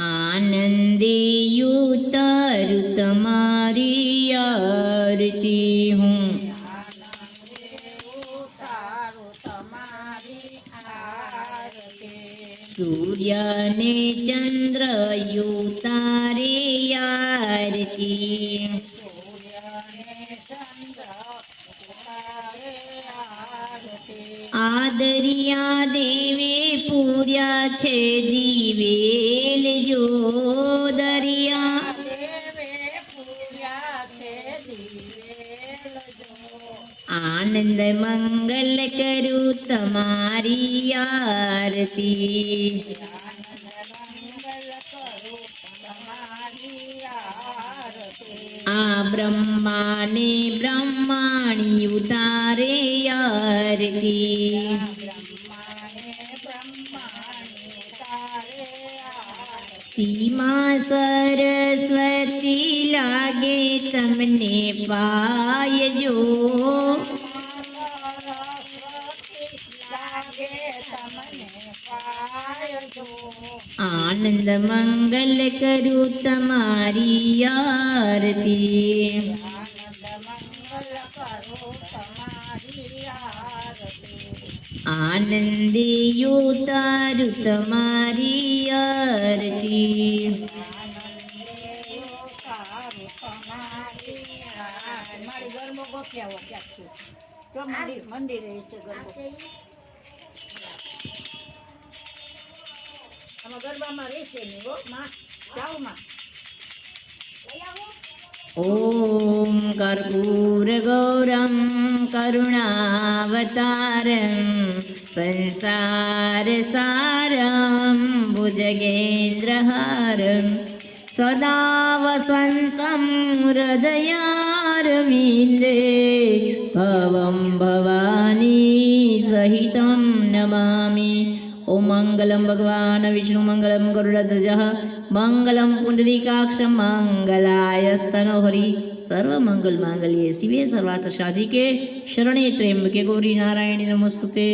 આનંદેયુતારું તમારી આરતી હું સૂર્ય ને ચંદ્ર યુતારે આરતી આદરિયા દેવે પૂર્યા છે દિવેલ જો દરિયા આનંદ મંગલ કરું તમારી આરતી આ બ્રહ્માને બ્રહ્માણી ઉતારે આરતી સીમા સરસ્વતી લાગે તમને પાયજો આનંદ મંગલ કરું તમારી આરતી આનંદે ઉતારું તમારી આરતી મંદિરે ગરબામાં રહેશે ઓમ કર્પૂર ગૌરમ કરુણાવતારમ સંસાર સારમ ભુજગેન્દ્રહારમ સદા વસંતમ હૃદયારવિંદે ભવમ ભવાની સહિતમ નમામિ ઓમ મંગલમ ભગવાન વિષ્ણુ મંગલમ ગરુડધ્વજઃ મંગલમ પુંડરીકાક્ષ મંગલાય સ્તનોહરિ સર્વમંગલ માંગલ્યે શિવે સર્વાર્થ સાધિકે શરણે ત્ર્યંબકે ગૌરી નારાયણી નમસ્તુતે।